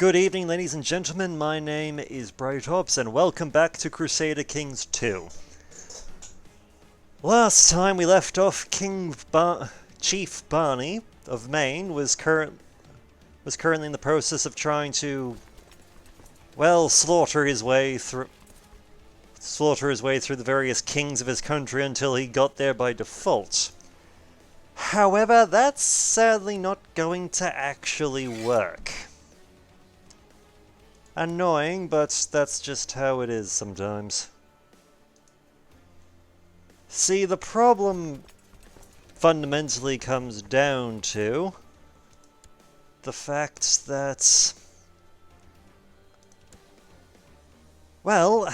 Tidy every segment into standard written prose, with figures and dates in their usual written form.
Good evening, ladies and gentlemen. My name is Brightops, and welcome back to Crusader Kings 2. Last time we left off, Chief Barney of Maine was currently in the process of trying to, well, slaughter his way through the various kings of his country until he got there by default. However, that's sadly not going to actually work. Annoying, but that's just how it is sometimes. See, the problem fundamentally comes down to the fact that, well,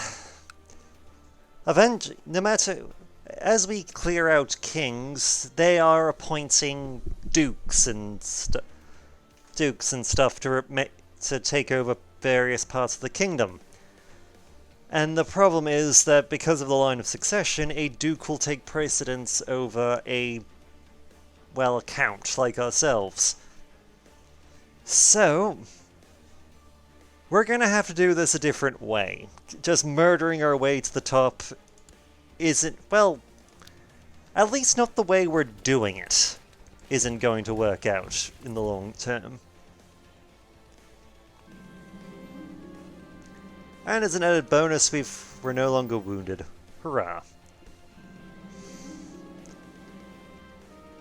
no matter, as we clear out kings, they are appointing dukes and stuff to take over various parts of the kingdom. And the problem is that because of the line of succession, a duke will take precedence over a count like ourselves. So, we're gonna have to do this a different way. Just murdering our way to the top isn't, well, at least not the way we're doing it, isn't going to work out in the long term. And as an added bonus, we're no longer wounded. Hurrah.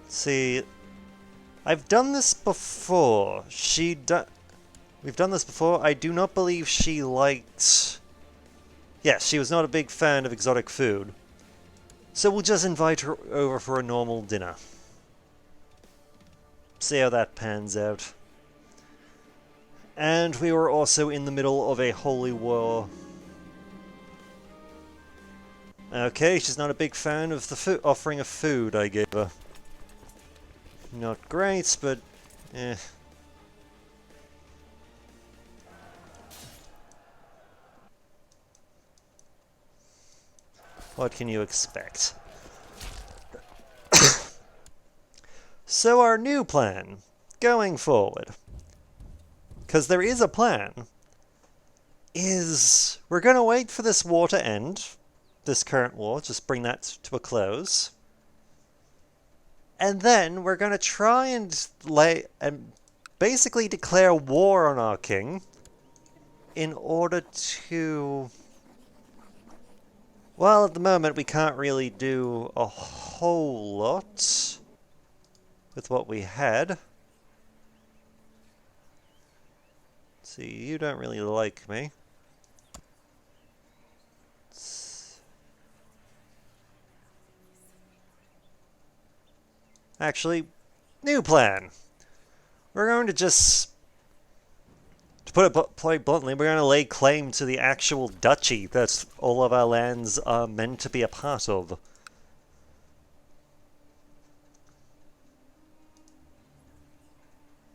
See, I've done this before. We've done this before. I do not believe she liked... Yes, she was not a big fan of exotic food. So we'll just invite her over for a normal dinner. See how that pans out. And we were also in the middle of a holy war. Okay, she's not a big fan of the offering of food I gave her. Not great, but eh. What can you expect? So our new plan, going forward, because there is a plan, is we're going to wait for this war to end, this current war, just bring that to a close, and then we're going to try and basically declare war on our king in order to... Well, at the moment we can't really do a whole lot with what we had. See, you don't really like me. Actually, new plan. We're going to just... To put it quite bluntly, we're going to lay claim to the actual duchy that all of our lands are meant to be a part of.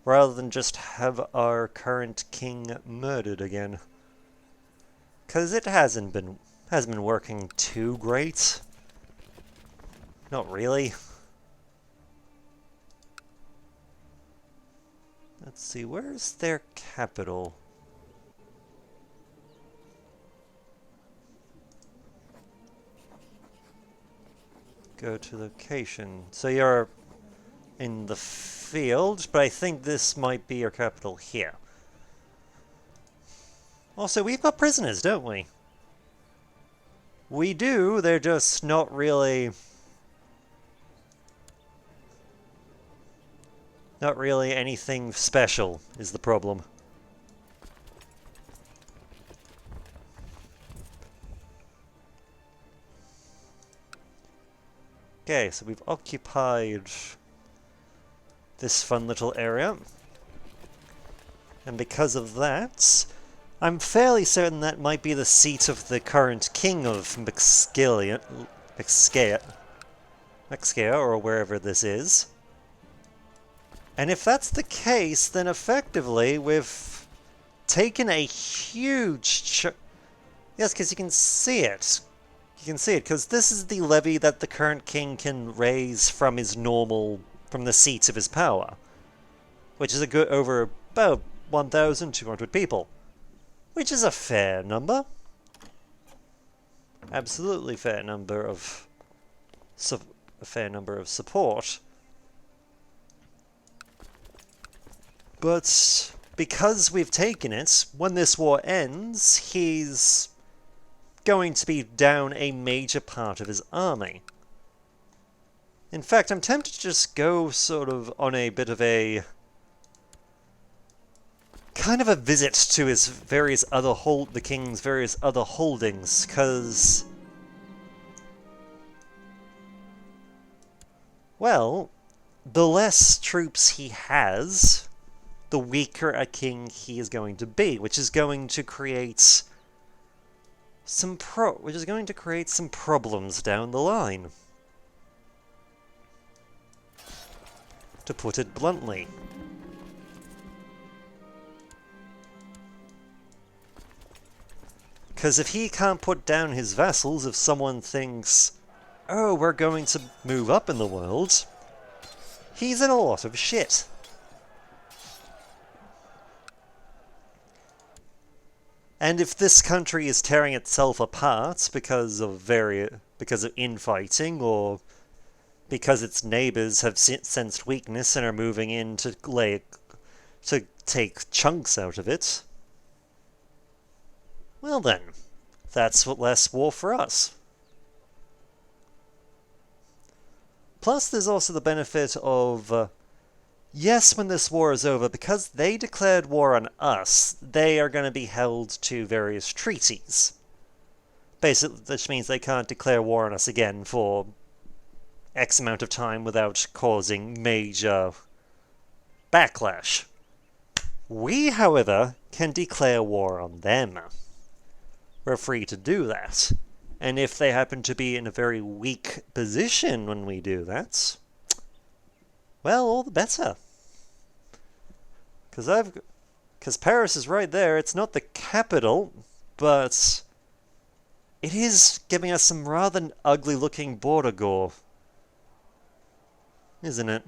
Rather than just have our current king murdered again. Because it hasn't been working too great. Not really. Let's see, where's their capital? Go to location. So you're in the field, but I think this might be your capital here. Also, we've got prisoners, don't we? We do, they're just not really... Not really anything special, is the problem. Okay, so we've occupied this fun little area. And because of that, I'm fairly certain that might be the seat of the current king of Mexcaya, or wherever this is. And if that's the case, then effectively we've taken a huge yes, because you can see it. You can see it, because this is the levy that the current king can raise from his normal... from the seats of his power. Which is a good over about 1,200 people, which is a fair number. Absolutely fair number of a fair number of support. But because we've taken it, when this war ends, he's going to be down a major part of his army. In fact, I'm tempted to just go sort of on a bit of a kind of a visit to his various other the king's various other holdings, because, well, the less troops he has, the weaker a king he is going to be, which is going to create some problems down the line, to put it bluntly. Because if he can't put down his vassals, if someone thinks, oh, we're going to move up in the world, he's in a lot of shit. And if this country is tearing itself apart because of infighting, or because its neighbors have sensed weakness and are moving in to take chunks out of it, well then, that's what less war for us. Plus, there's also the benefit of, yes, when this war is over, because they declared war on us, they are going to be held to various treaties. Basically, which means they can't declare war on us again for X amount of time without causing major backlash. We, however, can declare war on them. We're free to do that. And if they happen to be in a very weak position when we do that, well, all the better. Because Paris is right there. It's not the capital, but it is giving us some rather ugly-looking border gore, isn't it?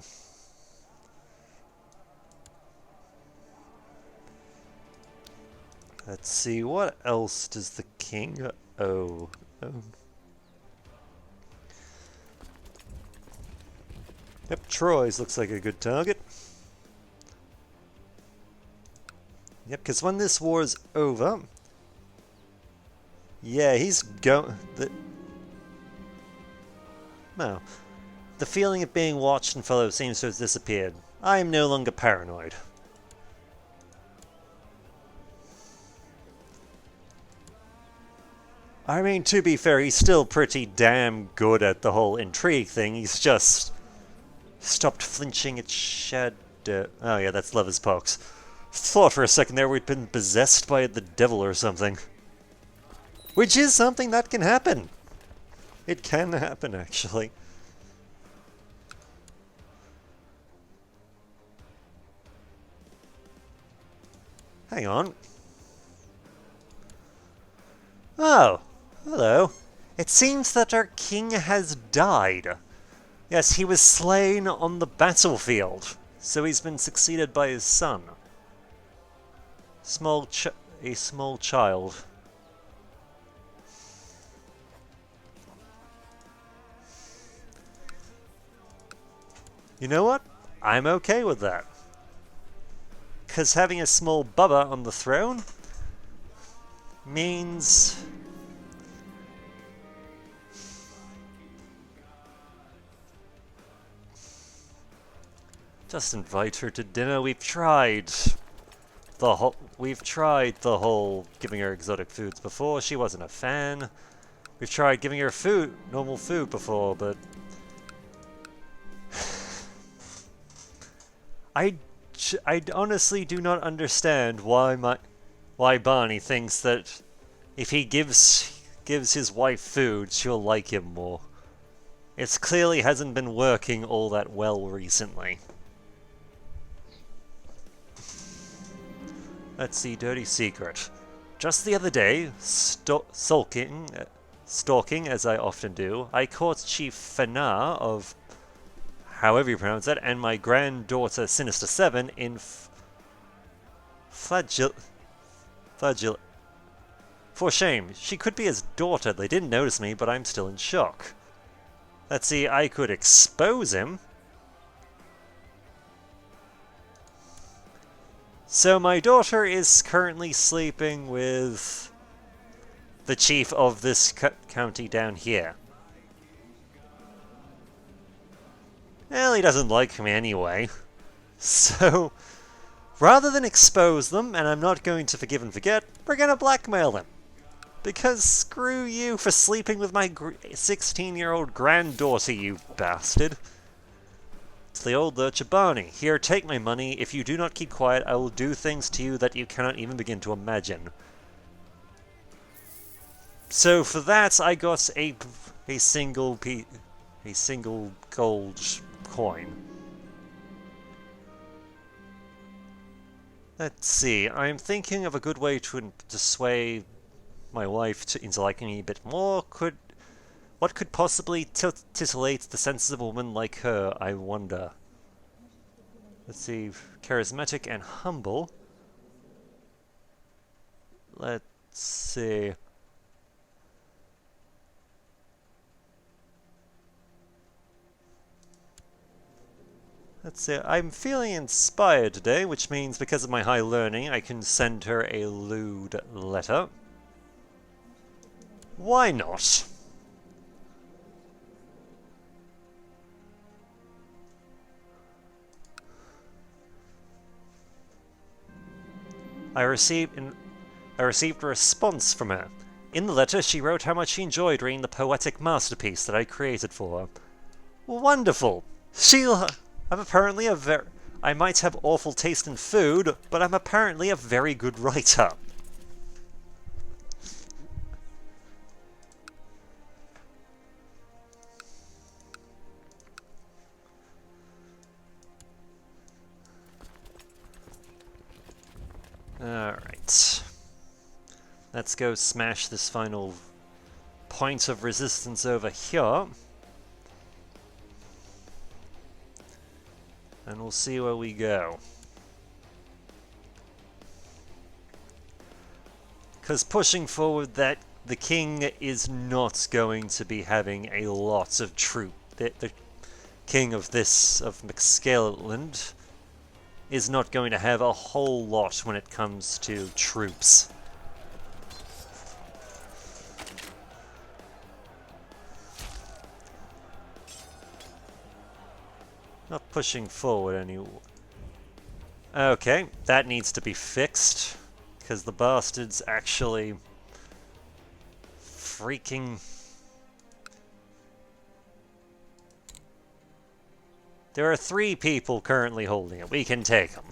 Let's see, what else does the king owe? Yep, Troyes looks like a good target. Yep, because when this war is over, yeah, he's no. The feeling of being watched and followed seems to have disappeared. I am no longer paranoid. I mean, to be fair, he's still pretty damn good at the whole intrigue thing. He's just stopped flinching at shadow. Oh yeah, that's Lover's Pox. Thought for a second there we'd been possessed by the devil or something. Which is something that can happen. It can happen, actually. Hang on. Oh, hello. It seems that our king has died. Yes, he was slain on the battlefield, so he's been succeeded by his son. A small child. You know what? I'm okay with that. Because having a small bubba on the throne means just invite her to dinner. We've tried the whole giving her exotic foods before. She wasn't a fan. We've tried giving her normal food before, but I honestly do not understand why Barney thinks that if he gives his wife food, she'll like him more. It clearly hasn't been working all that well recently. Let's see, dirty secret. Just the other day, stalking as I often do, I caught Chief Fanar of, however you pronounce that, and my granddaughter Sinister 7 in Flagell... Flagell... For shame, she could be his daughter. They didn't notice me, but I'm still in shock. Let's see, I could expose him. So my daughter is currently sleeping with the chief of this county down here. Well, he doesn't like me anyway. So, rather than expose them, and I'm not going to forgive and forget, we're going to blackmail them. Because screw you for sleeping with my 16-year-old granddaughter, you bastard. It's the old lurcher Barney. Here, take my money. If you do not keep quiet, I will do things to you that you cannot even begin to imagine. So for that, I got a single gold coin. Let's see. I'm thinking of a good way to dissuade my wife into liking me a bit more. What could possibly titillate the senses of a woman like her, I wonder? Let's see. Charismatic and humble. Let's see. Let's see. I'm feeling inspired today, which means because of my high learning, I can send her a lewd letter. Why not? I received a response from her. In the letter, she wrote how much she enjoyed reading the poetic masterpiece that I created for her. Wonderful! I'm apparently I might have awful taste in food, but I'm apparently a very good writer. Alright. Let's go smash this final point of resistance over here. And we'll see where we go. Because pushing forward, that the king is not going to be having a lot of troop. The king of McScaleland is not going to have a whole lot when it comes to troops. Not pushing forward anymore. Okay, that needs to be fixed, because the bastard's actually freaking... There are 3 people currently holding it. We can take them.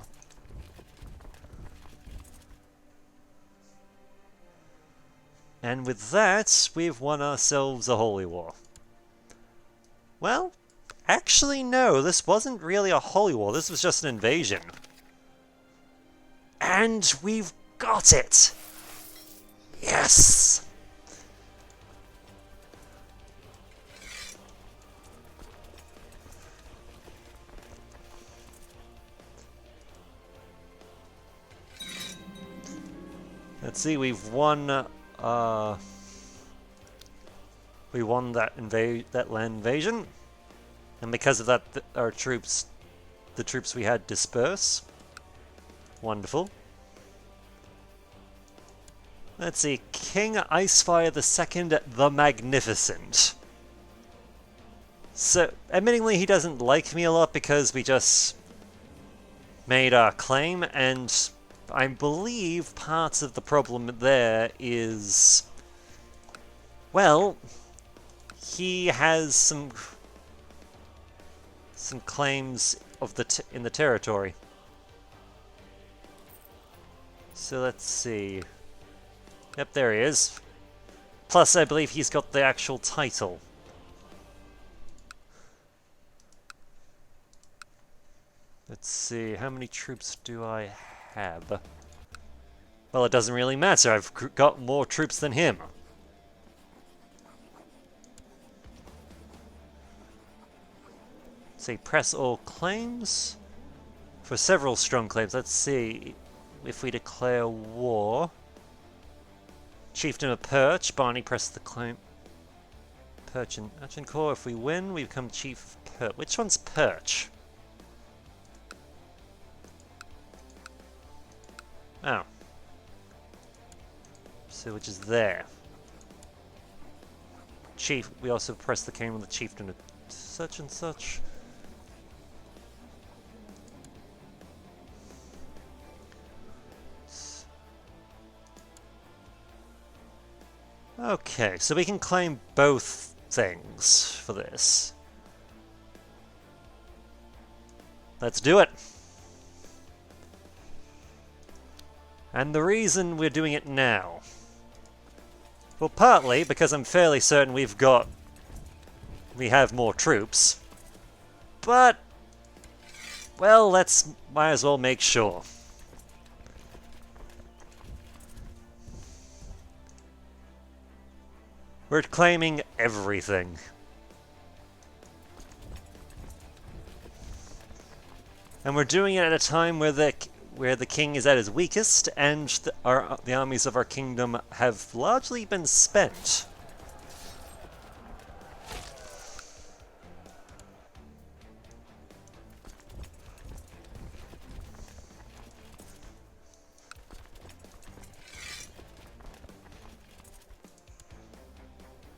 And with that, we've won ourselves a holy war. Well, actually no, this wasn't really a holy war. This was just an invasion. And we've got it! Yes! Let's see, we've won. We won that land invasion, and because of that, our troops, the troops we had, disperse. Wonderful. Let's see, King Icefire II the Magnificent. So, admittingly, he doesn't like me a lot because we just made our claim, and I believe part of the problem there is, well, he has some claims of in the territory. So let's see. Yep, there he is. Plus, I believe he's got the actual title. Let's see, how many troops do I have? Well, it doesn't really matter. I've got more troops than him. Say press all claims for several strong claims. Let's see. if we declare war. Chieftain of Perch, Barney press the claim. Perch and Agincourt. If we win, we become Chief of Perch. Which one's Perch? Oh. So which is there. Chief, we also press the claim on the Chieftain of such and such. Okay, so we can claim both things for this. Let's do it! And the reason we're doing it now... Well, partly because I'm fairly certain we have more troops. But... well, might as well make sure. We're claiming everything. And we're doing it at a time where the king is at his weakest, and the armies of our kingdom have largely been spent.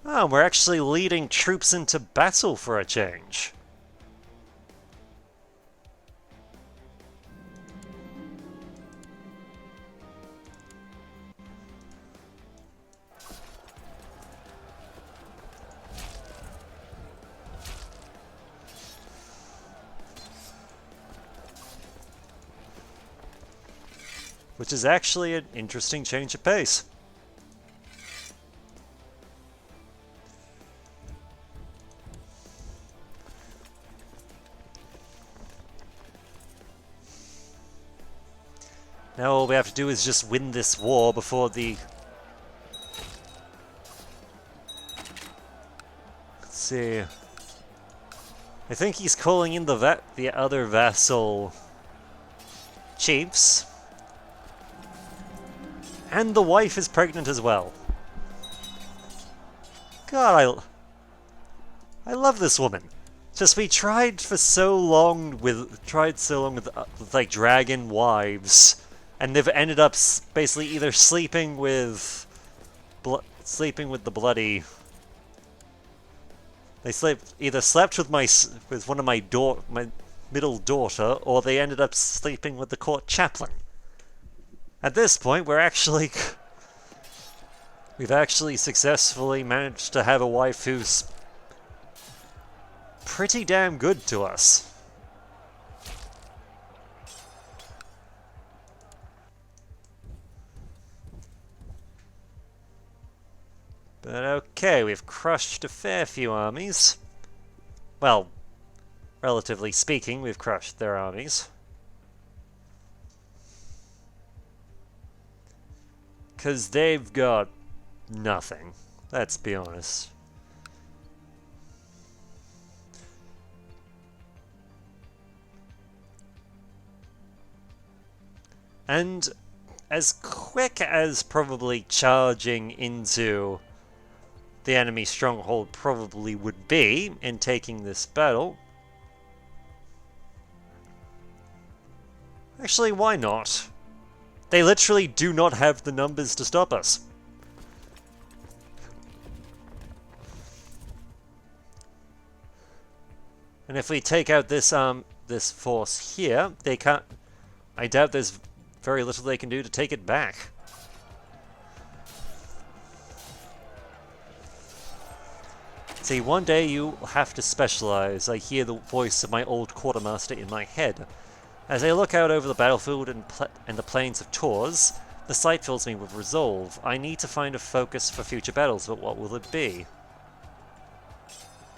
Oh, we're actually leading troops into battle for a change. Which is actually an interesting change of pace. Now all we have to do is just win this war before the... Let's see... I think he's calling in the other vassal chiefs. And the wife is pregnant as well. God, I love this woman. Just we tried so long with like dragon wives, and they've ended up basically either sleeping with the bloody. They either slept with one of my middle daughter, or they ended up sleeping with the court chaplain. At this point, we've actually successfully managed to have a wife who's pretty damn good to us. But okay, we've crushed a fair few armies. Well, relatively speaking, we've crushed their armies. Because they've got nothing, let's be honest. And as quick as probably charging into the enemy stronghold probably would be in taking this battle, actually, why not? They literally do not have the numbers to stop us. And if we take out this force here, they can't. I doubt there's very little they can do to take it back. See, one day you'll have to specialize. I hear the voice of my old quartermaster in my head. As I look out over the battlefield and the plains of Tours, the sight fills me with resolve. I need to find a focus for future battles, but what will it be?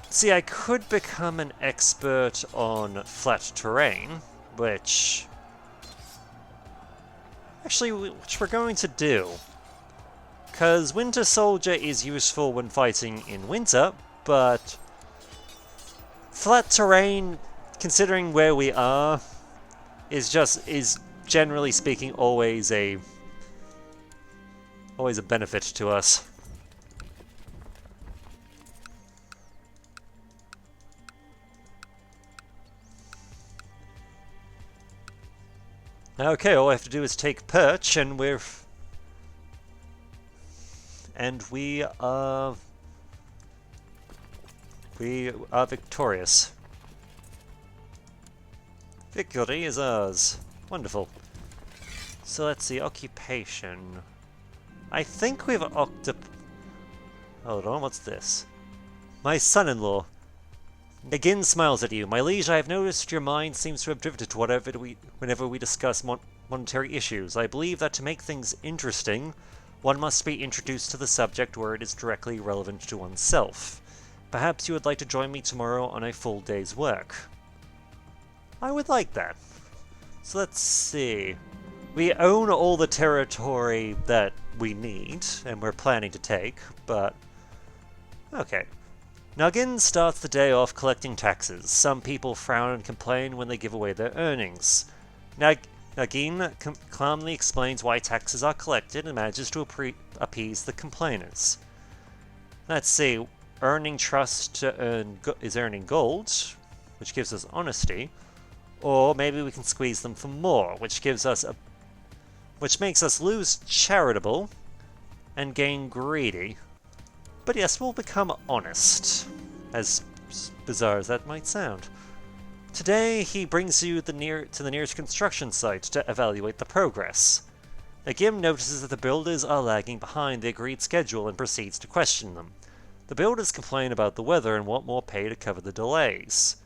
See, I could become an expert on flat terrain, which we're going to do. Because Winter Soldier is useful when fighting in winter, but flat terrain, considering where we are, is generally speaking, always a benefit to us. Okay, all I have to do is take perch, and we are victorious. Victory is ours. Wonderful. So let's see, occupation. I think we've Hold on, what's this? My son-in-law. Again smiles at you. My liege, I have noticed your mind seems to have drifted to whenever we discuss monetary issues. I believe that to make things interesting, one must be introduced to the subject where it is directly relevant to oneself. Perhaps you would like to join me tomorrow on a full day's work. I would like that. So let's see. We own all the territory that we need, and we're planning to take, but... okay. Nugin starts the day off collecting taxes. Some people frown and complain when they give away their earnings. Nugin calmly explains why taxes are collected and manages to appease the complainers. Let's see, earning trust is earning gold, which gives us honesty, or maybe we can squeeze them for more, which makes us lose charitable and gain greedy. But yes, we'll become honest, as bizarre as that might sound. Today, he brings you to the nearest construction site to evaluate the progress. Nagim notices that the builders are lagging behind the agreed schedule and proceeds to question them. The builders complain about the weather and want more pay to cover the delays.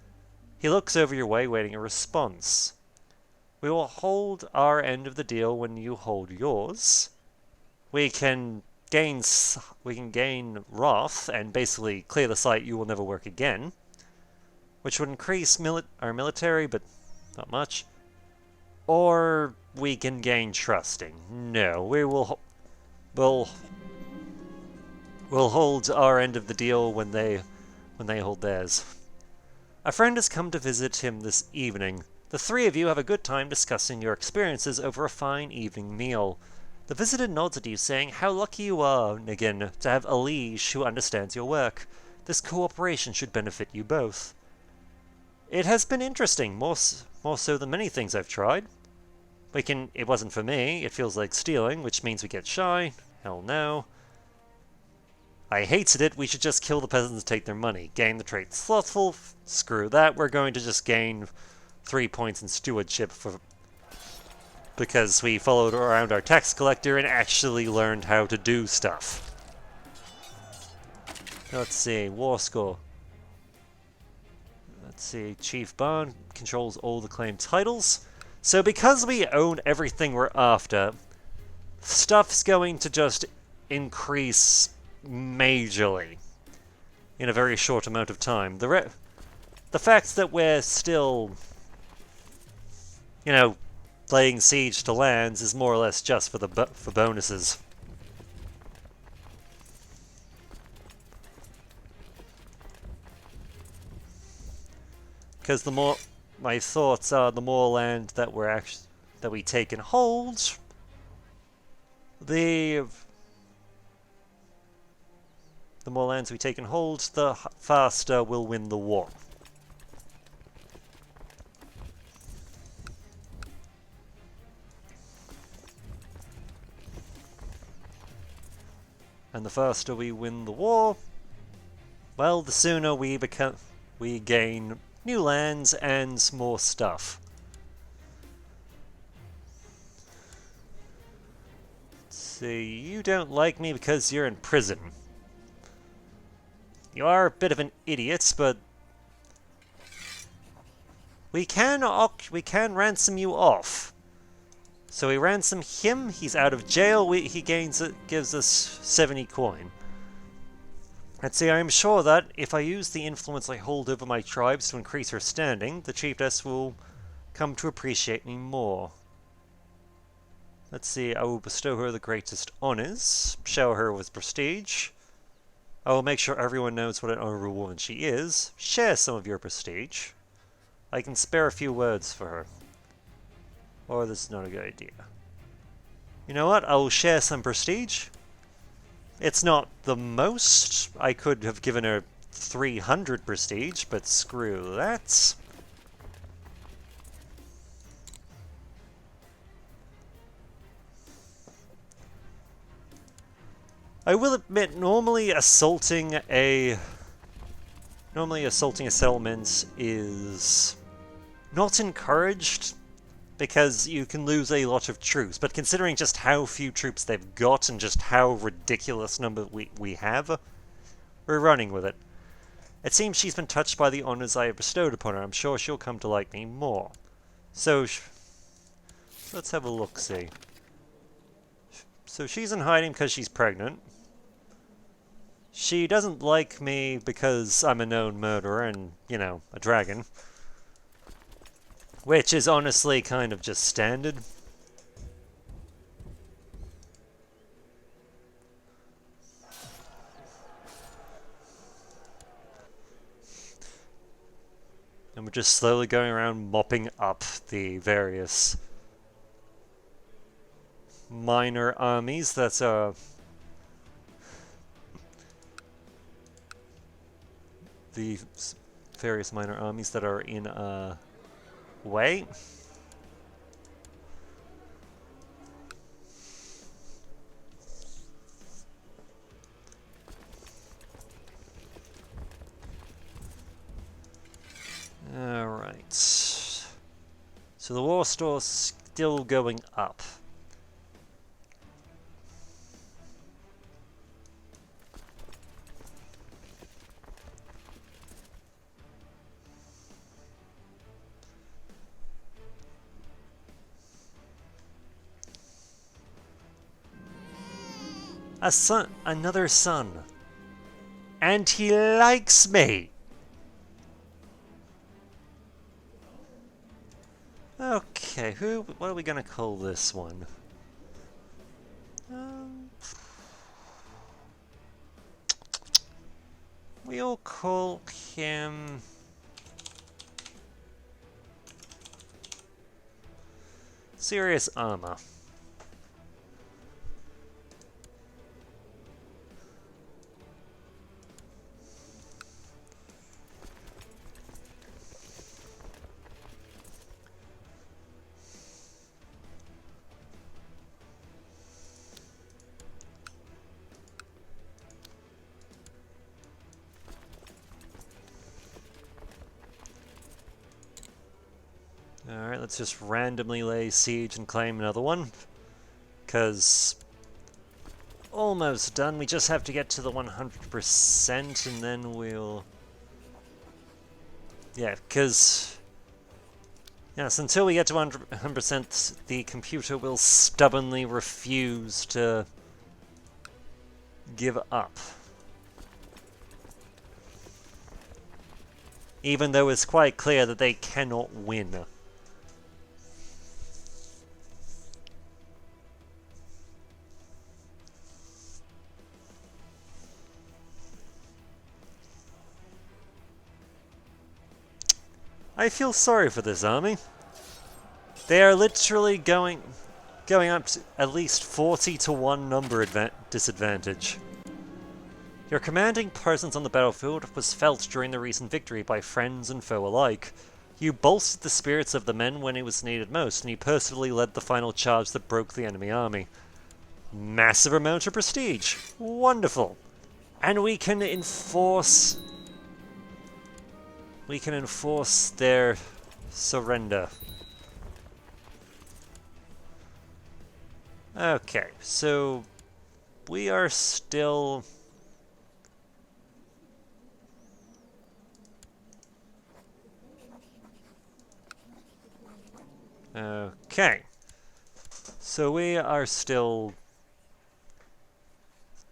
He looks over your way, waiting a response. We will hold our end of the deal when you hold yours. We can gain wrath and basically clear the site. You will never work again, which would increase our military, but not much. Or we can gain trusting. No, we'll hold our end of the deal when they hold theirs. A friend has come to visit him this evening. The three of you have a good time discussing your experiences over a fine evening meal. The visitor nods at you, saying, "How lucky you are, Nagin, to have a liege who understands your work. This cooperation should benefit you both." It has been interesting, more so than many things I've tried. It wasn't for me. It feels like stealing, which means we get shy. Hell no. I hated it. We should just kill the peasants and take their money. Gain the trait slothful. Screw that. We're going to just gain 3 points in stewardship because we followed around our tax collector and actually learned how to do stuff. Let's see, war score. Let's see, Chief Bond controls all the claimed titles. So because we own everything we're after, stuff's going to just increase majorly in a very short amount of time. The fact that we're still, laying siege to lands is more or less just for bonuses. Because my thoughts are, the more land that we take and hold, the more lands we take and hold, the faster we'll win the war. And the faster we win the war, well, the sooner we gain new lands and more stuff. Let's see, you don't like me because you're in prison. You are a bit of an idiot, but we can ransom you off. So we ransom him, he's out of jail, he gives us 70 coin. Let's see, I am sure that if I use the influence I hold over my tribes to increase her standing, the chiefess will come to appreciate me more. Let's see, I will bestow her the greatest honors, shower her with prestige. I will make sure everyone knows what an honorable woman she is, share some of your prestige. I can spare a few words for her. Or this is not a good idea. You know what? I will share some prestige. It's not the most. I could have given her 300 prestige, but screw that. I will admit, normally assaulting a settlement is not encouraged, because you can lose a lot of troops, but considering just how few troops they've got and just how ridiculous number we have, we're running with it. It seems she's been touched by the honors I have bestowed upon her. I'm sure she'll come to like me more. So, let's have a look-see. So she's in hiding because she's pregnant. She doesn't like me because I'm a known murderer and, you know, a dragon. Which is honestly kind of just standard. And we're just slowly going around mopping up the various minor armies that are the various minor armies that are in a way. Alright. So the war store's still going up. A son, another son. And he likes me. Okay, what are we gonna call this one? We'll call him... Serious Armor. Alright, let's just randomly lay siege and claim another one. Because... almost done. We just have to get to the 100% and then we'll... yeah, because... yes, until we get to 100%, the computer will stubbornly refuse to give up. Even though it's quite clear that they cannot win. I feel sorry for this army. They are literally going up to at least 40-to-1 number disadvantage. Your commanding presence on the battlefield was felt during the recent victory by friends and foe alike. You bolstered the spirits of the men when it was needed most, and you personally led the final charge that broke the enemy army. Massive amount of prestige. Wonderful. And we can enforce their surrender. Okay, so we are still... okay. So we are still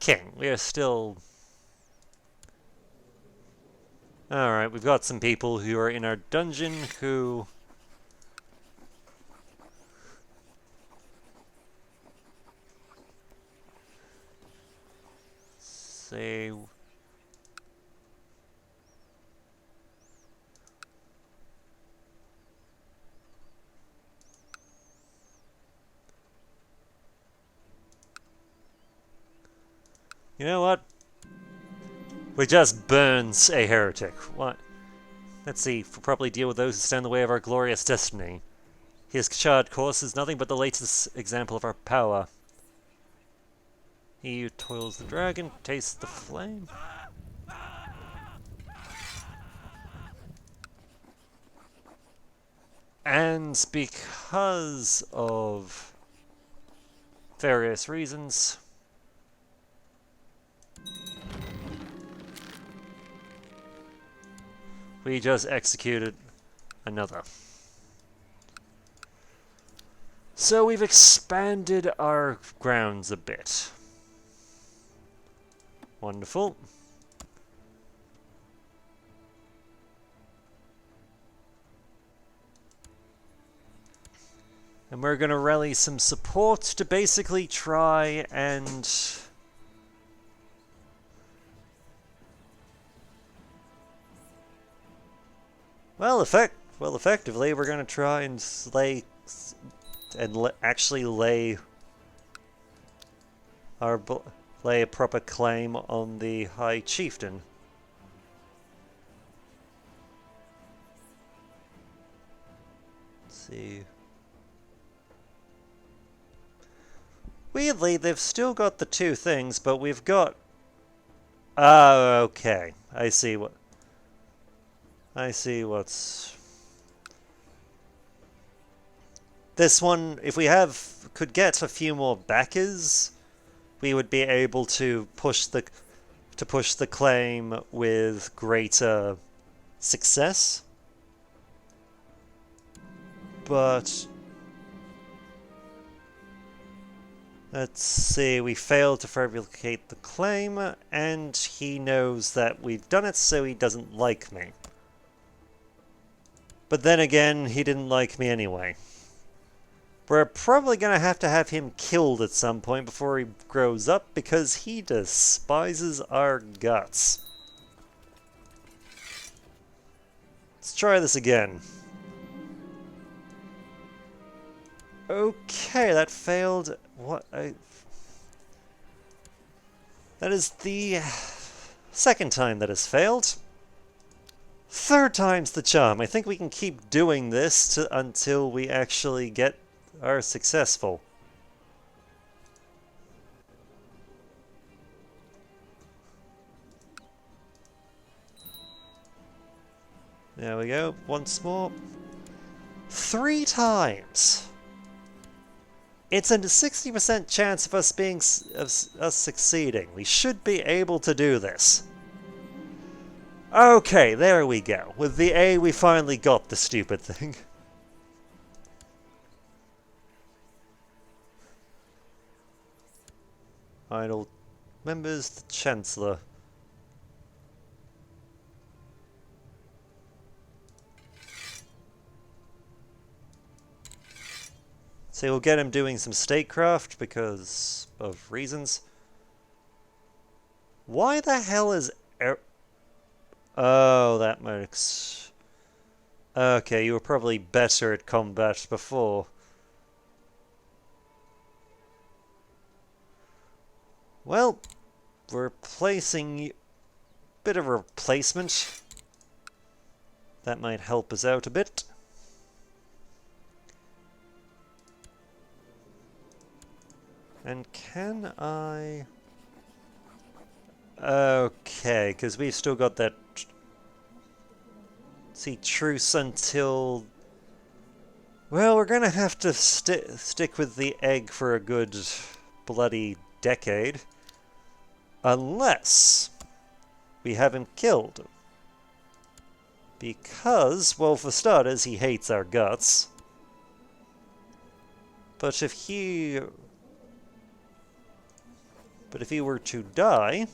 king. We are still... alright, we've got some people who are in our dungeon who... say... You know what? We just burns a heretic. What? Let's see, we'll probably deal with those who stand in the way of our glorious destiny. His charred course is nothing but the latest example of our power. He who toils the dragon, tastes the flame. And because of various reasons, we just executed another. So we've expanded our grounds a bit. Wonderful. And we're going to rally some support to basically try and... Well, effectively, we're going to try and actually lay a proper claim on the High Chieftain. Let's see. Weirdly, they've still got the two things, but we've got... Oh, okay. I see what's... This one, if we could get a few more backers, we would be able to push the claim with greater success. But let's see, we failed to fabricate the claim, and he knows that we've done it, so he doesn't like me. But then again, he didn't like me anyway. We're probably going to have him killed at some point before he grows up, because he despises our guts. Let's try this again. Okay, that failed. That is the second time that has failed. Third time's the charm. I think we can keep doing this until we actually are successful. There we go. Once more. 3 times. It's a 60% chance of us succeeding. We should be able to do this. Okay, there we go. With the A, we finally got the stupid thing. Idle members, the Chancellor. So we'll get him doing some statecraft because of reasons. Why the hell is... Oh, that makes... Okay, you were probably better at combat before. Well, we're placing... Bit of a replacement. That might help us out a bit. And can I... Okay, because we've still got that... See, truce until... Well, we're gonna have to stick with the egg for a good bloody decade. Unless we have him killed. Because, well, for starters, he hates our guts. But if he were to die,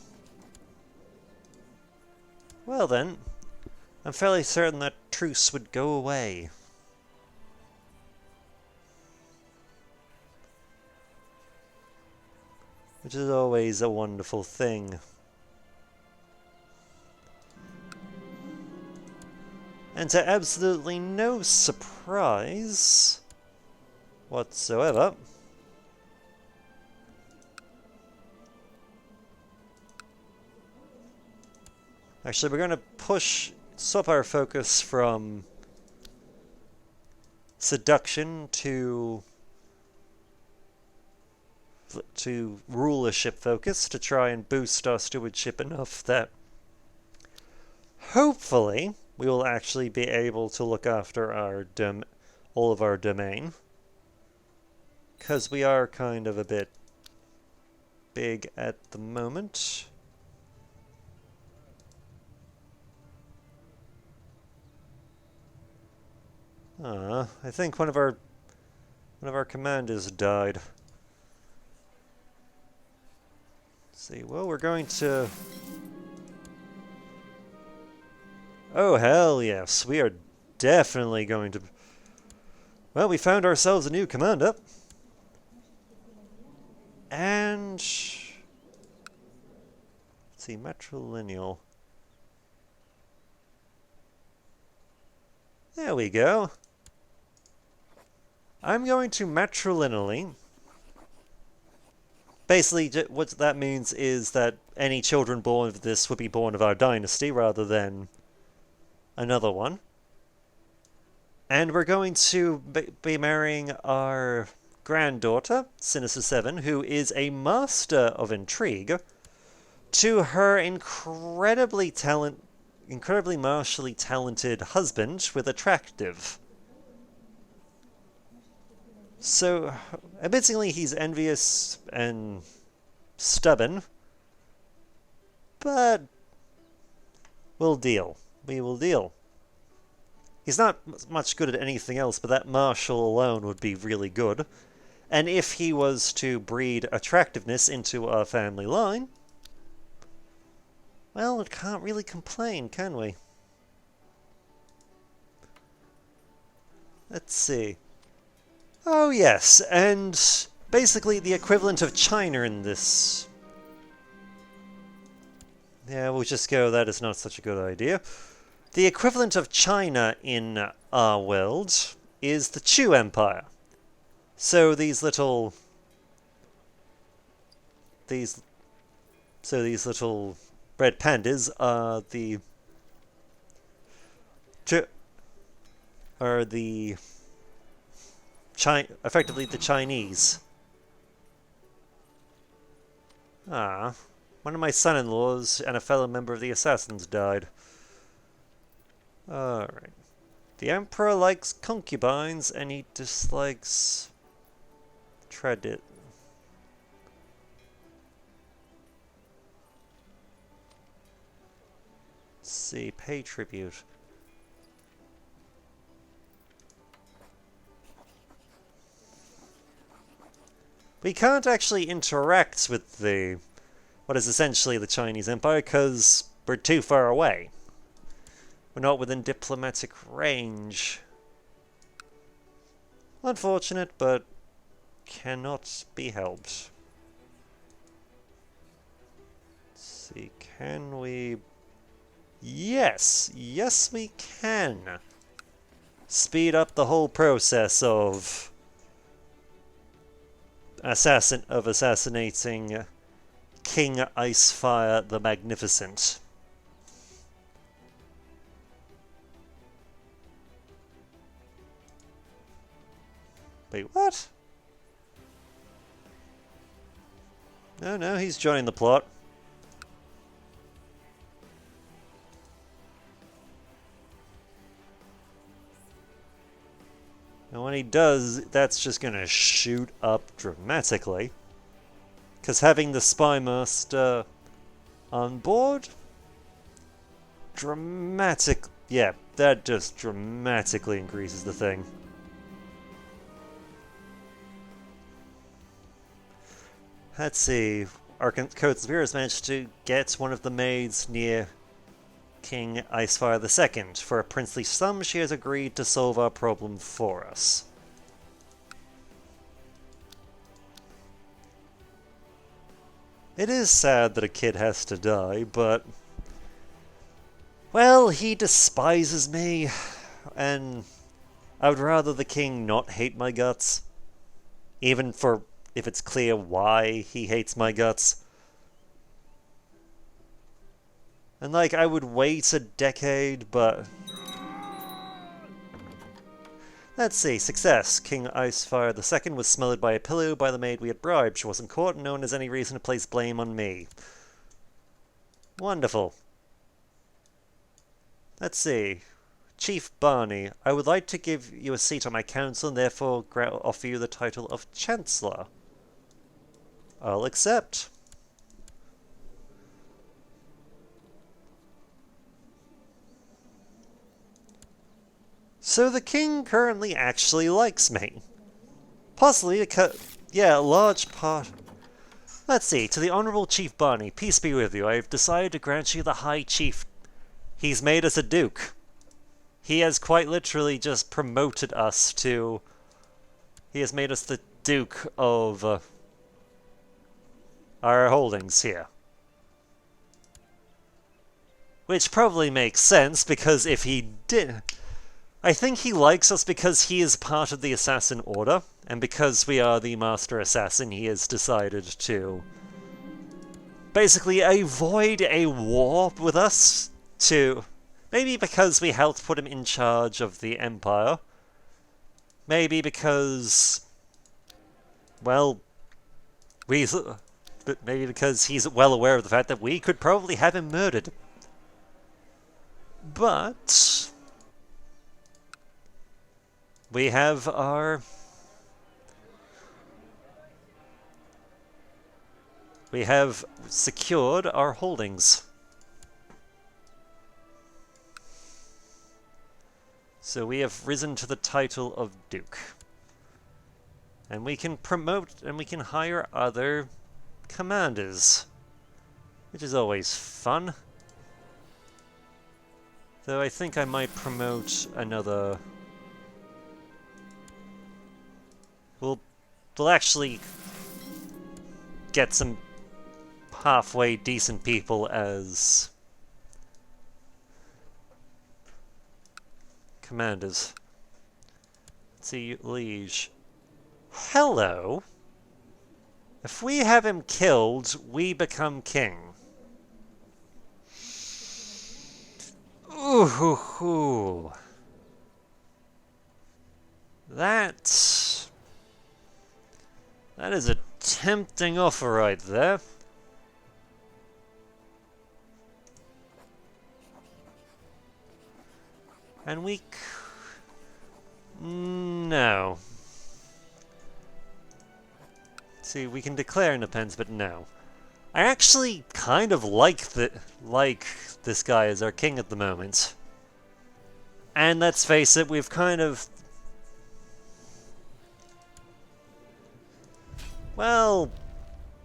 well then, I'm fairly certain that truce would go away. Which is always a wonderful thing. And to absolutely no surprise whatsoever, Actually, we're going to swap our focus from seduction to rulership focus to try and boost our stewardship enough that hopefully we will actually be able to look after all of our domain. Because we are kind of a bit big at the moment. I think one of our commanders died. Let's see, well, we're going to... Oh, hell yes, we are definitely going to... Well, we found ourselves a new commander. And... Let's see, matrilineal. There we go. I'm going to matrilineally. Basically, what that means is that any children born of this would be born of our dynasty rather than another one. And we're going to be marrying our granddaughter, Sinister 7, who is a master of intrigue, to her incredibly martially talented husband with attractive. So, admittedly, he's envious and stubborn, but we'll deal. We will deal. He's not much good at anything else, but that martial alone would be really good. And if he was to breed attractiveness into our family line, well, we can't really complain, can we? Let's see. Oh, yes, and basically the equivalent of China in this. Yeah, we'll just go, that is not such a good idea. The equivalent of China in our world is the Chu Empire. So these little red pandas are effectively the Chinese. One of my son-in-laws and a fellow member of the Assassins died. Alright. The Emperor likes concubines and he dislikes tradit. Let's see, pay tribute. We can't actually interact with what is essentially the Chinese Empire because we're too far away. We're not within diplomatic range. Unfortunate, but cannot be helped. Let's see, can we... Yes! Yes, we can! Speed up the whole process of assassinating King Icefire the Magnificent. Wait, what? No, he's joining the plot. And when he does, that's just gonna shoot up dramatically. Because having the Spy Master on board... Yeah, that just dramatically increases the thing. Let's see. Our co-conspirators managed to get one of the maids near King Icefire II. For a princely sum, she has agreed to solve our problem for us. It is sad that a kid has to die, but... Well, he despises me, and I would rather the king not hate my guts. Even if it's clear why he hates my guts. And like, I would wait a decade, but... Let's see, success. King Icefire II was smothered by a pillow by the maid we had bribed. She wasn't caught, and no one has any reason to place blame on me. Wonderful. Let's see. Chief Barney, I would like to give you a seat on my council and therefore offer you the title of Chancellor. I'll accept. So the king currently actually likes me. Possibly because... yeah, a large part... Let's see, to the Honourable Chief Barney, peace be with you, I have decided to grant you the High Chief. He's made us a duke. He has quite literally just promoted us to... He has made us the Duke of... our holdings here. Which probably makes sense, because if he did... I think he likes us because he is part of the Assassin Order, and because we are the Master Assassin, he has decided to basically avoid a war with us to... Maybe because we helped put him in charge of the Empire. Maybe because... well... maybe because he's well aware of the fact that we could probably have him murdered. But... we have our... we have secured our holdings. So we have risen to the title of Duke. And we can promote and we can hire other commanders, which is always fun. Though I think I might promote another... We'll actually get some halfway decent people as commanders. Let's see, Liege. Hello. If we have him killed, we become king. Ooh, hoo, hoo. That is a tempting offer right there. And we... no. See, we can declare independence, but no. I actually kind of like this guy as our king at the moment. And let's face it, we've kind of... well,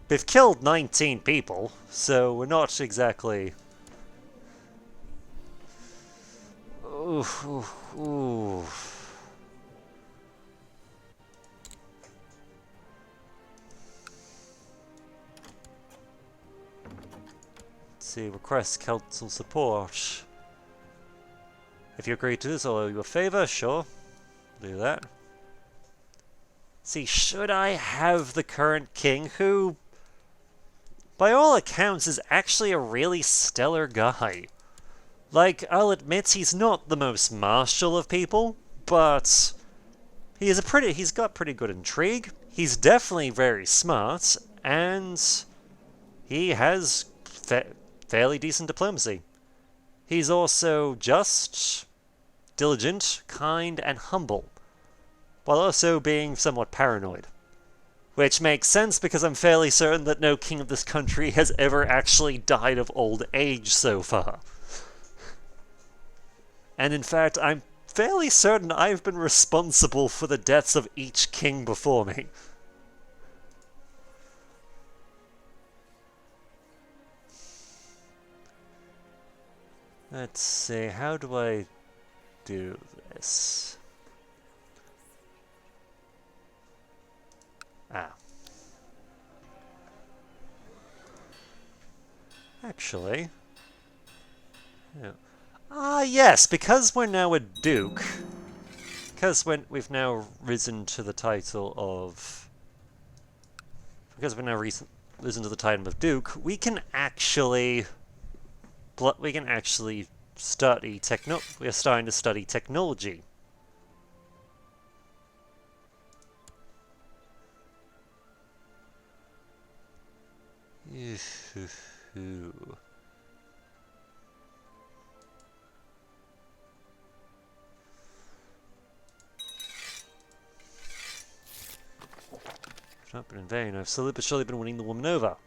we've killed 19 people, so we're not exactly... ooh, ooh, ooh. Let's see, request council support. If you agree to this, I'll owe you a favor, sure. Do that. See, should I have the current king, who, by all accounts, is actually a really stellar guy? Like, I'll admit he's not the most martial of people, but he's got pretty good intrigue. He's definitely very smart, and he has fairly decent diplomacy. He's also just, diligent, kind, and humble, while also being somewhat paranoid. Which makes sense because I'm fairly certain that no king of this country has ever actually died of old age so far. And in fact, I'm fairly certain I've been responsible for the deaths of each king before me. Let's see, how do I do this? Ah. Actually... yeah. Ah, yes, because we're now a duke, because we've now risen to the title of... because we've now risen to the title of duke, we can actually we can actually study we're starting to study technology. Not been in vain. I've slowly but surely been winning the woman over.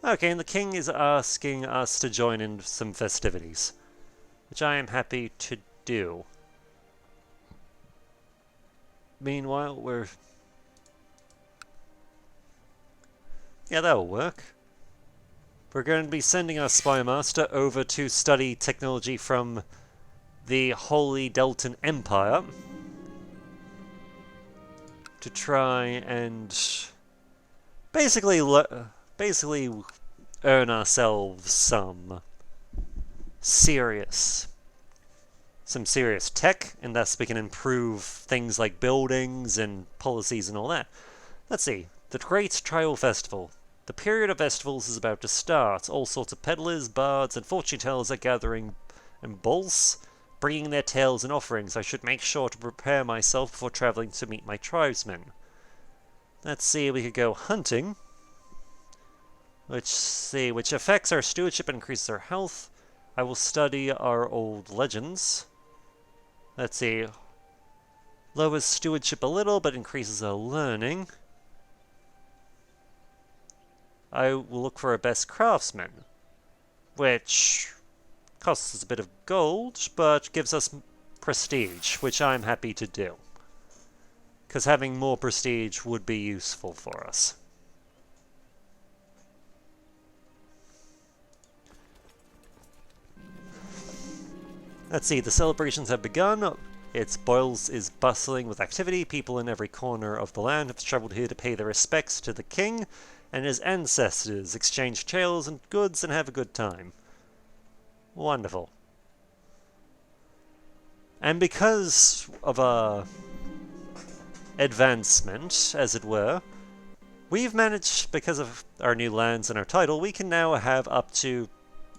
Okay, and the king is asking us to join in some festivities, which I am happy to do. Meanwhile, yeah, that'll work. We're going to be sending our spy master over to study technology from the Holy Deltan Empire to try and basically earn ourselves some serious tech, and thus we can improve things like buildings and policies and all that. Let's see. The Great Trial Festival. The period of festivals is about to start. All sorts of peddlers, bards, and fortune-tellers are gathering in bulls, bringing their tales and offerings. I should make sure to prepare myself before traveling to meet my tribesmen. Let's see, we could go hunting. Which affects our stewardship and increases our health. I will study our old legends. Let's see. Lowers stewardship a little, but increases our learning. I will look for a best craftsman, which costs us a bit of gold, but gives us prestige, which I'm happy to do. Because having more prestige would be useful for us. Let's see, the celebrations have begun. Its Boils is bustling with activity. People in every corner of the land have travelled here to pay their respects to the king and his ancestors, exchange tales and goods, and have a good time. Wonderful. And because of our advancement, as it were, we've managed, because of our new lands and our title, we can now have up to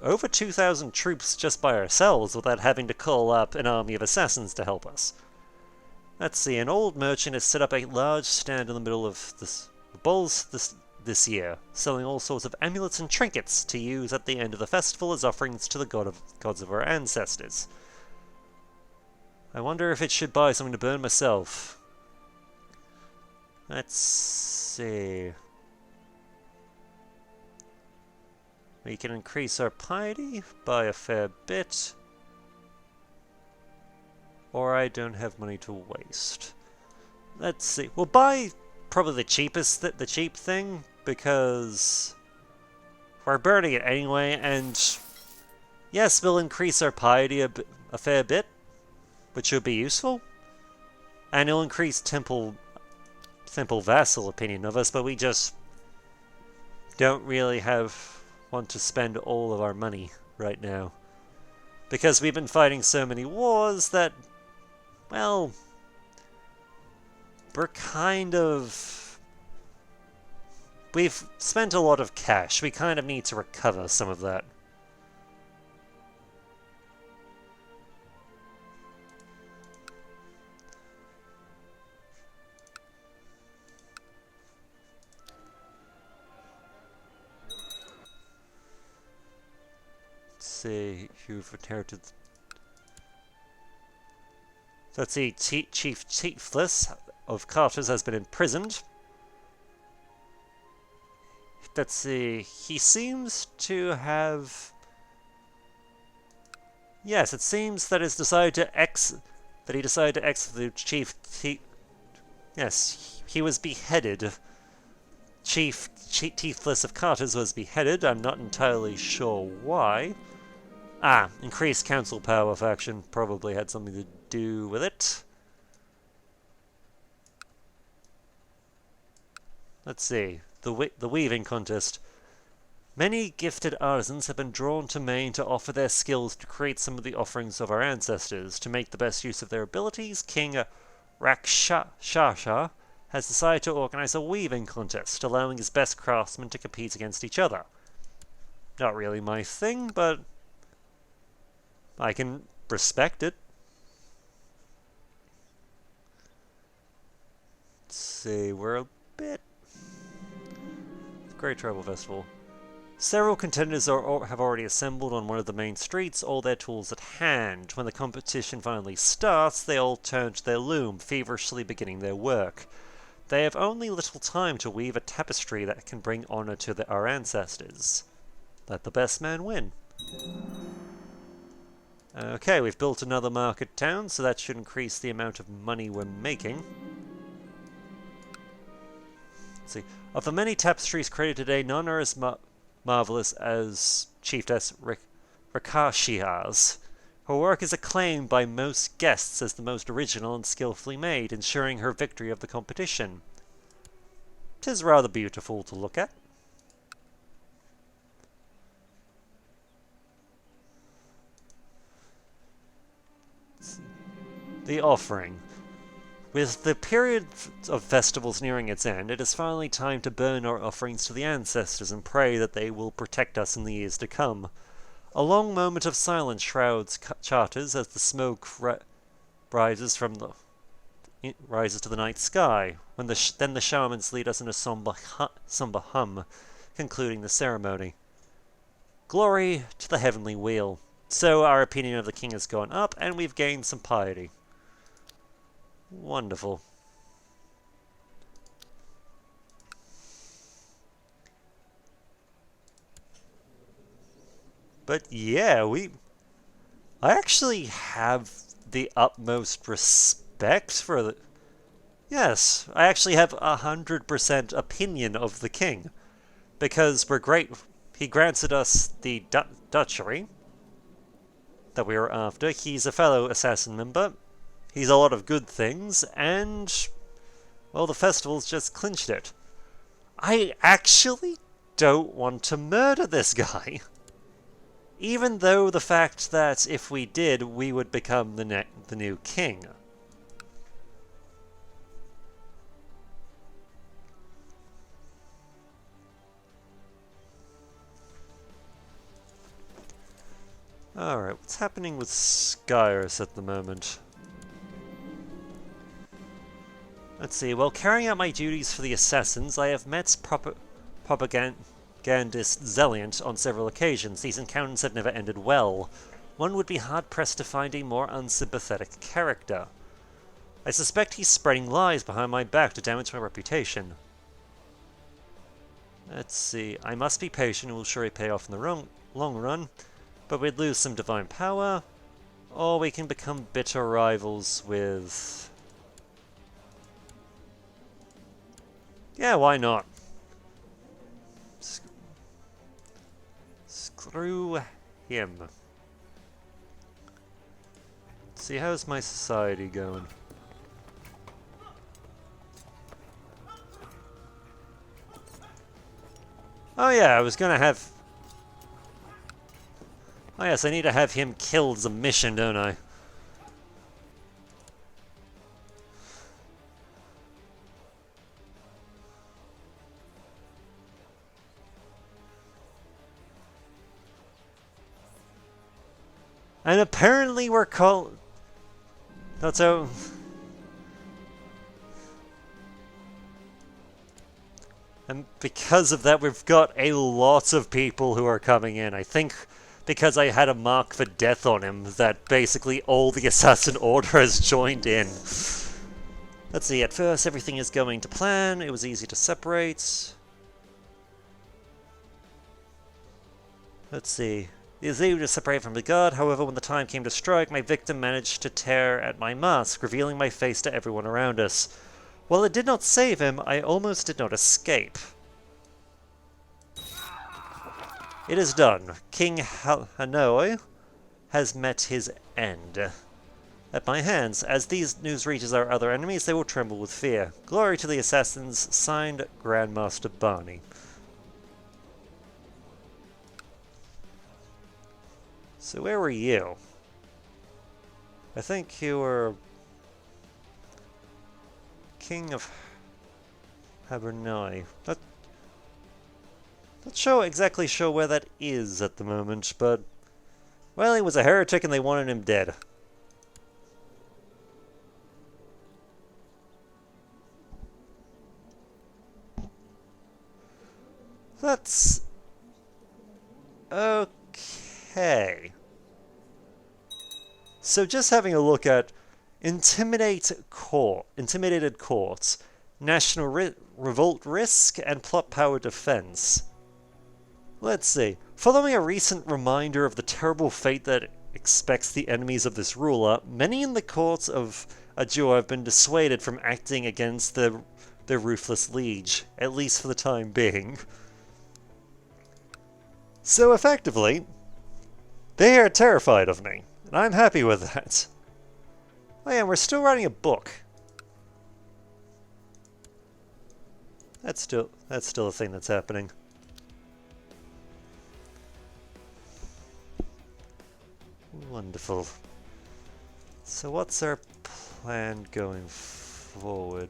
over 2,000 troops just by ourselves without having to call up an army of assassins to help us. Let's see, an old merchant has set up a large stand in the middle of the bowls this year, selling all sorts of amulets and trinkets to use at the end of the festival as offerings to the gods of our ancestors. I wonder if it should buy something to burn myself. Let's see. We can increase our piety by a fair bit. Or I don't have money to waste. Let's see. We'll buy probably the cheap thing, because we're burning it anyway, and yes, we'll increase our piety a fair bit, which would be useful. And it'll increase temple vassal opinion of us, but we just don't really want to spend all of our money right now. Because we've been fighting so many wars that, well, we've spent a lot of cash. We kind of need to recover some of that. See, you've inherited. Let's see, Chief Chiefless of Carters has been imprisoned. Let's see, he seems to have. Yes, it seems that he decided to exit the Chief. Yes, he was beheaded. Chief Teethless of Carters was beheaded. I'm not entirely sure why. Increased council power faction probably had something to do with it. Let's see. The weaving contest. Many gifted artisans have been drawn to Maine to offer their skills to create some of the offerings of our ancestors. To make the best use of their abilities, King Rakshasha has decided to organize a weaving contest, allowing his best craftsmen to compete against each other. Not really my thing, but I can respect it. Let's see, we're a bit... Great Tribal Festival. Several contenders have already assembled on one of the main streets, all their tools at hand. When the competition finally starts, they all turn to their loom, feverishly beginning their work. They have only little time to weave a tapestry that can bring honor to our ancestors. Let the best man win. Okay, we've built another market town, so that should increase the amount of money we're making. Let's see. Of the many tapestries created today, none are as marvelous as Chiefess Rikashia's. Her work is acclaimed by most guests as the most original and skillfully made, ensuring her victory of the competition. 'Tis rather beautiful to look at. The offering. With the period of festivals nearing its end, it is finally time to burn our offerings to the ancestors and pray that they will protect us in the years to come. A long moment of silence shrouds charters as the smoke rises to the night sky. Then the shamans lead us in a somber hum, concluding the ceremony. Glory to the heavenly wheel. So our opinion of the king has gone up, and we've gained some piety. Wonderful. But yeah, I actually have the utmost respect for the... Yes, I actually have 100% opinion of the king. Because he granted us the duchy that we were after. He's a fellow assassin member. He's a lot of good things, and, well, the festival's just clinched it. I actually don't want to murder this guy. Even though the fact that if we did, we would become the new king. Alright, what's happening with Skyrus at the moment? Let's see, while carrying out my duties for the assassins, I have met propagandist Zeliant on several occasions. These encounters have never ended well. One would be hard-pressed to find a more unsympathetic character. I suspect he's spreading lies behind my back to damage my reputation. Let's see, I must be patient, it will surely pay off in the long run, but we'd lose some divine power, or we can become bitter rivals with... Yeah, why not? Screw him. Let's see, how's my society going? Oh yeah, I was gonna have... Oh yes, I need to have him killed as a mission, don't I? And apparently we're called... That's so... And because of that, we've got a lot of people who are coming in. I think because I had a mark for death on him, that basically all the Assassin Order has joined in. Let's see, at first everything is going to plan. It was easy to separate. Let's see. It was easy to separate from the guard, however, when the time came to strike, my victim managed to tear at my mask, revealing my face to everyone around us. While it did not save him, I almost did not escape. It is done. King Hanoi has met his end. At my hands, as these news reaches our other enemies, they will tremble with fear. Glory to the assassins, signed Grandmaster Barney. So where were you? I think you were... King of Habernai. Not exactly sure where that is at the moment, but... Well, he was a heretic and they wanted him dead. That's... okay. So just having a look at intimidated courts, national revolt risk, and plot power defense. Let's see. Following a recent reminder of the terrible fate that expects the enemies of this ruler, many in the courts of Ajur have been dissuaded from acting against their ruthless liege, at least for the time being. So effectively, they are terrified of me, and I'm happy with that. Oh yeah, we're still writing a book. That's still a thing that's happening. Wonderful. So what's our plan going forward?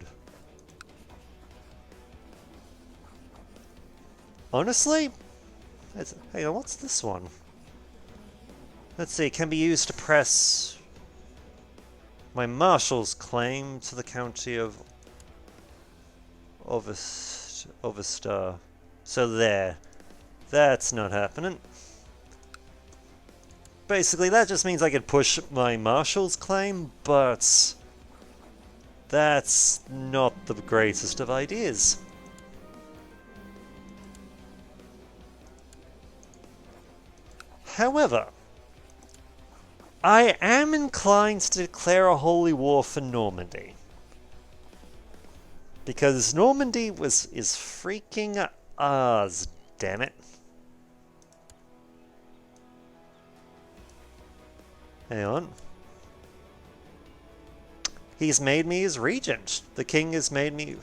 Honestly? Hang on, what's this one? Let's see, it can be used to press my marshal's claim to the county of Ovestar. So there. That's not happening. Basically, that just means I could push my marshal's claim, but that's not the greatest of ideas. However, I am inclined to declare a holy war for Normandy. Because Normandy is freaking ours, damn it. Hang on. He's made me his regent. The king has made me...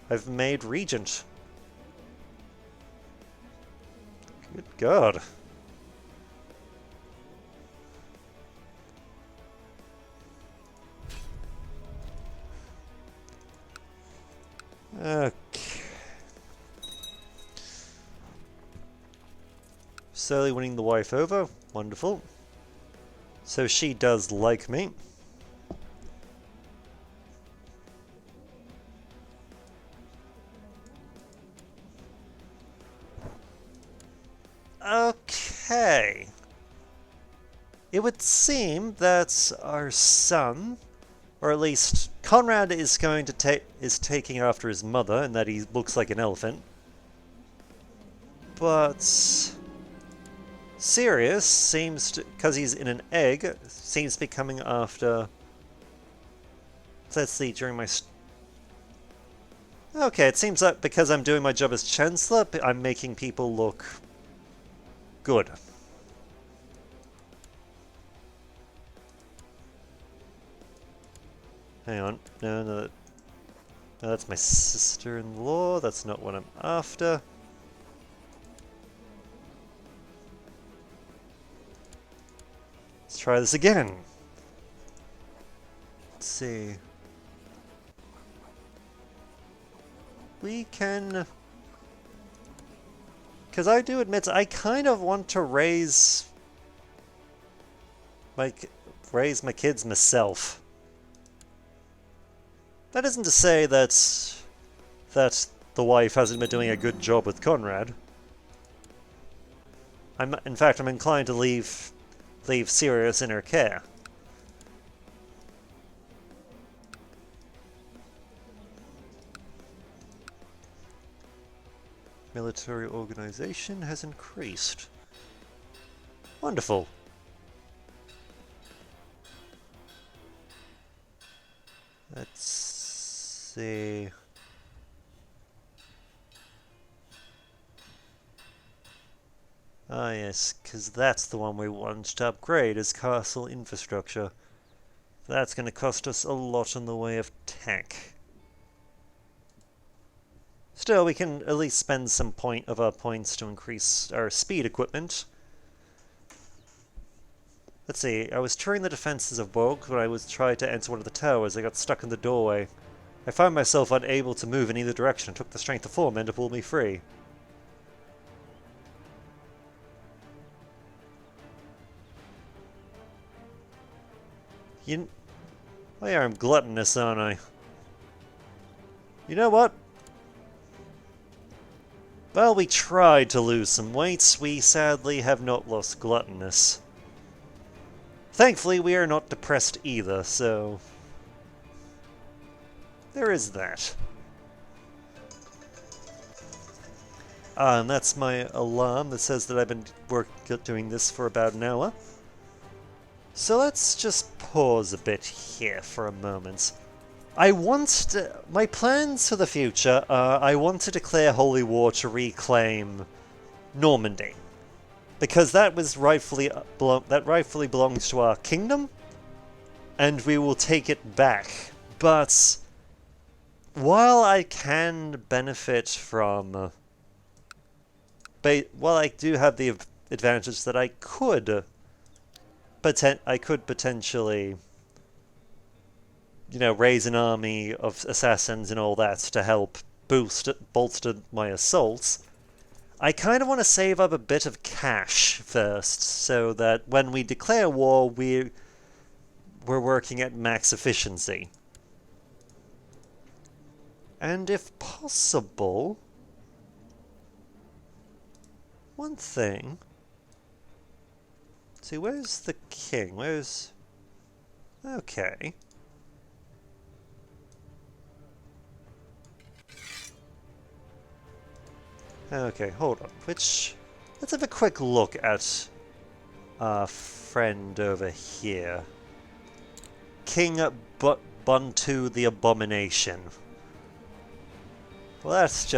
I've made regent. Good God. Okay. Slowly winning the wife over. Wonderful. So she does like me. Okay. It would seem that our son, or at least Conrad, is going to taking after his mother, and that he looks like an elephant. But Sirius seems to, because he's in an egg, seems to be coming after. Let's see, during my. Okay, it seems that because I'm doing my job as Chancellor, I'm making people look good. Hang on. No, that's my sister-in-law. That's not what I'm after. Let's try this again. Let's see. We can... Because I do admit, I kind of want to raise my kids myself. That isn't to say that the wife hasn't been doing a good job with Conrad. In fact, I'm inclined to leave Sirius in her care. Military organization has increased. Wonderful. Let's see. Ah yes, because that's the one we want to upgrade as castle infrastructure. That's going to cost us a lot in the way of tech. Still, we can at least spend some of our points to increase our speed equipment. Let's see, I was touring the defenses of Borg when I was trying to enter one of the towers. I got stuck in the doorway. I found myself unable to move in either direction and took the strength of 4 men to pull me free. Oh yeah, I'm gluttonous, aren't I? You know what? Well, we tried to lose some weight. We sadly have not lost gluttonous. Thankfully, we are not depressed either, so there is that. And that's my alarm that says that I've been doing this for about an hour. So let's just pause a bit here for a moment. My plans for the future are I want to declare holy war to reclaim Normandy. Because that rightfully belongs to our kingdom, and we will take it back. But while I can benefit from... while I do have the advantage that I could potentially, raise an army of assassins and all that to help bolster my assaults, I kind of want to save up a bit of cash first, so that when we declare war, we're working at max efficiency. And if possible, one thing... See, where's the king? Where's... Okay. Okay, hold on. Let's have a quick look at our friend over here. King Buntu the Abomination. Well, that's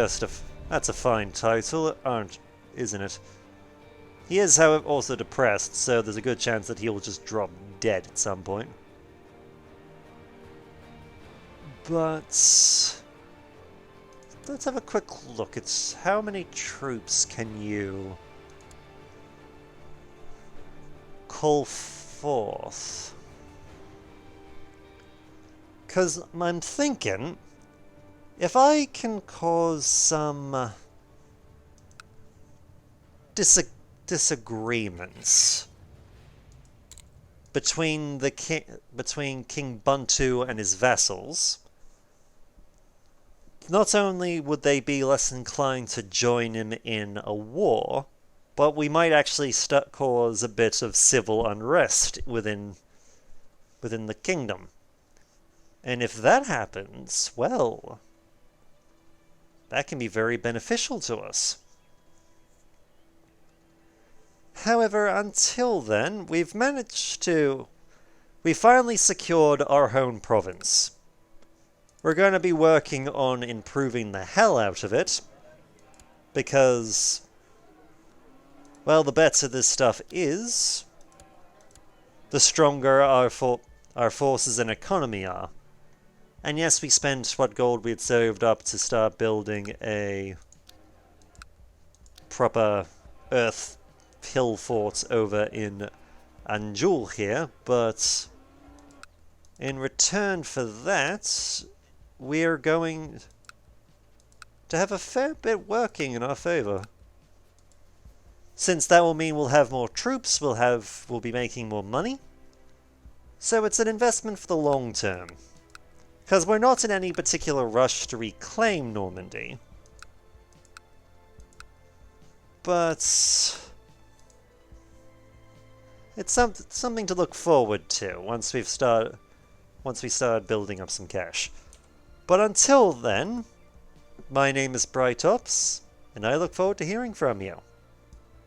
a fine title, isn't it? He is, however, also depressed, so there's a good chance that he will just drop dead at some point. But... let's have a quick look at how many troops can you call forth. Because I'm thinking, if I can cause some disagreements between King Buntu and his vassals, not only would they be less inclined to join him in a war, but we might actually cause a bit of civil unrest within the kingdom. And if that happens, well, that can be very beneficial to us. However, until then, we finally secured our home province. We're going to be working on improving the hell out of it, because, well, the better this stuff is, the stronger our forces and economy are. And yes, we spent what gold we had saved up to start building a proper earth hill fort over in Anjul here, but in return for that, we're going to have a fair bit working in our favor. Since that will mean we'll have more troops, we'll be making more money. So it's an investment for the long term. Because we're not in any particular rush to reclaim Normandy. But it's something to look forward to once we start building up some cash. But until then, my name is Brightops, and I look forward to hearing from you.